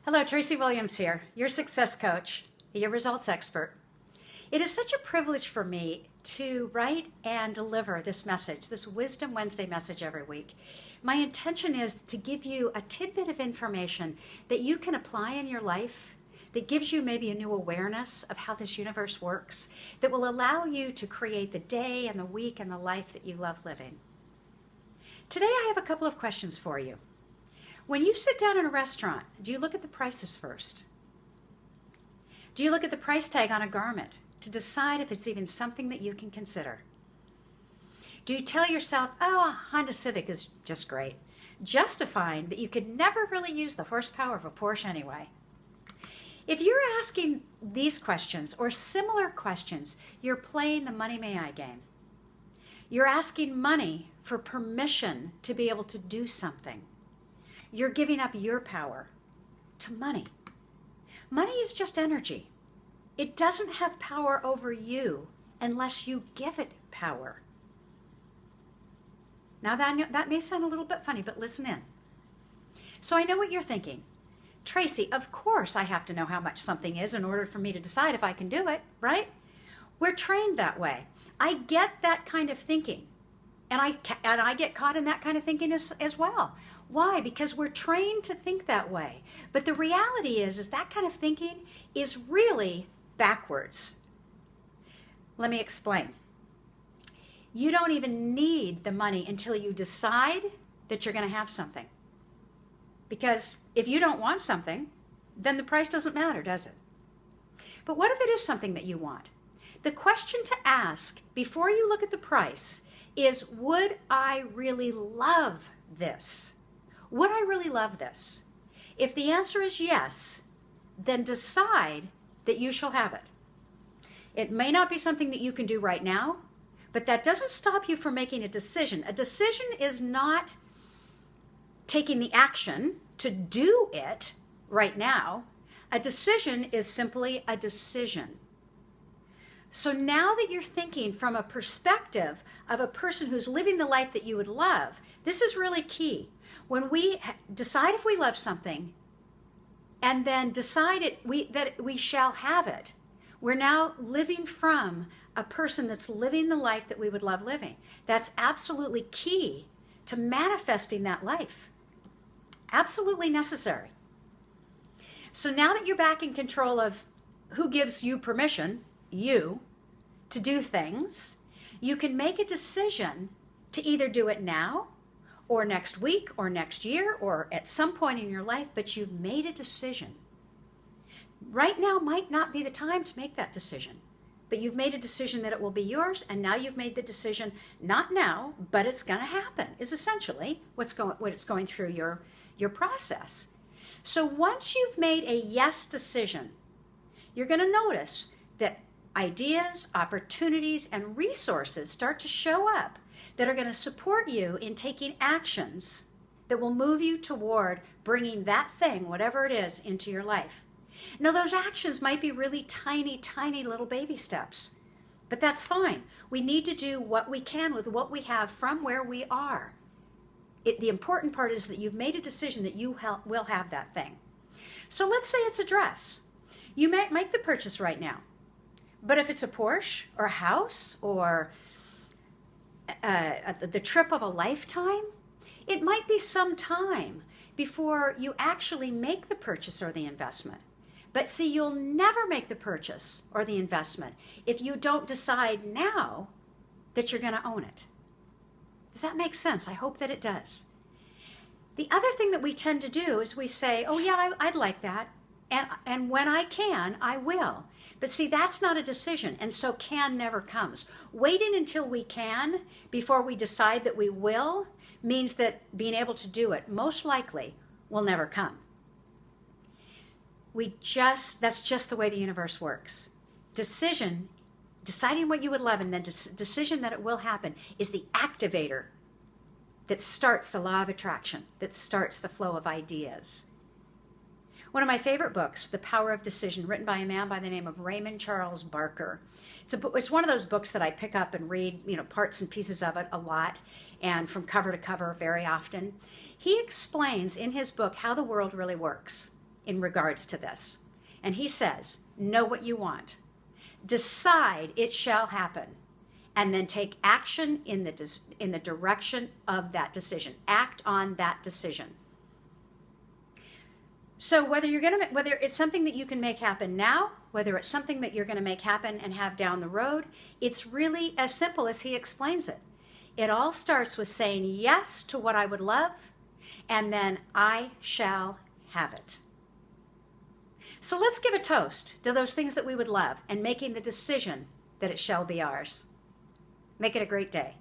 Hello, Tracy Williams here, your success coach, your results expert. It is such a privilege for me to write and deliver this message, this Wisdom Wednesday message every week. My intention is to give you a tidbit of information that you can apply in your life, that gives you maybe a new awareness of how this universe works, that will allow you to create the day and the week and the life that you love living. Today I have a couple of questions for you. When you sit down in a restaurant, do you look at the prices first? Do you look at the price tag on a garment to decide if it's even something that you can consider? Do you tell yourself, oh, a Honda Civic is just great, justifying that you could never really use the horsepower of a Porsche anyway? If you're asking these questions or similar questions, you're playing the money may I game. You're asking money for permission to be able to do something. You're giving up your power to money. Money is just energy. It doesn't have power over you unless you give it power. Now that may sound a little bit funny, but listen in. So I know what you're thinking. Tracy, of course I have to know how much something is in order for me to decide if I can do it, right? We're trained that way. I get that kind of thinking. And I get caught in that kind of thinking as well. Why? Because we're trained to think that way. But the reality is that kind of thinking is really backwards. Let me explain. You don't even need the money until you decide that you're going to have something. Because if you don't want something, then the price doesn't matter, does it? But what if it is something that you want? The question to ask before you look at the price is, would I really love this? Would I really love this? If the answer is yes, then decide that you shall have it. It may not be something that you can do right now, but that doesn't stop you from making a decision. A decision is not taking the action to do it right now. A decision is simply a decision. So now that you're thinking from a perspective of a person who's living the life that you would love, this is really key. When we decide if we love something and then decide that we shall have it, we're now living from a person that's living the life that we would love living. That's absolutely key to manifesting that life. Absolutely necessary. So now that you're back in control of who gives you permission, you, to do things, you can make a decision to either do it now or next week or next year or at some point in your life, but you've made a decision. Right now might not be the time to make that decision, but you've made a decision that it will be yours, and now you've made the decision, not now, but it's going to happen, is essentially what's going through your process. So once you've made a yes decision, you're going to notice that ideas, opportunities, and resources start to show up that are going to support you in taking actions that will move you toward bringing that thing, whatever it is, into your life. Now, those actions might be really tiny, tiny little baby steps, but that's fine. We need to do what we can with what we have from where we are. The important part is that you've made a decision that you will have that thing. So let's say it's a dress. You might make the purchase right now. But if it's a Porsche or a house or the trip of a lifetime, it might be some time before you actually make the purchase or the investment. But see, you'll never make the purchase or the investment if you don't decide now that you're going to own it. Does that make sense? I hope that it does. The other thing that we tend to do is we say, oh yeah, I'd like that. And when I can, I will. But see, that's not a decision, and so can never comes. Waiting until we can before we decide that we will means that being able to do it most likely will never come. That's just the way the universe works. Deciding what you would love and then decision that it will happen is the activator that starts the law of attraction, that starts the flow of ideas. One of my favorite books, The Power of Decision, written by a man by the name of Raymond Charles Barker. It's one of those books that I pick up and read, parts and pieces of it a lot, and from cover to cover very often. He explains in his book how the world really works. in regards to this. And he says, know what you want. Decide it shall happen. And then take action in the direction of that decision. Act on that decision. So whether it's something that you can make happen now, whether it's something that you're going to make happen and have down the road, it's really as simple as he explains it. It all starts with saying yes to what I would love, and then I shall have it. So let's give a toast to those things that we would love and making the decision that it shall be ours. Make it a great day.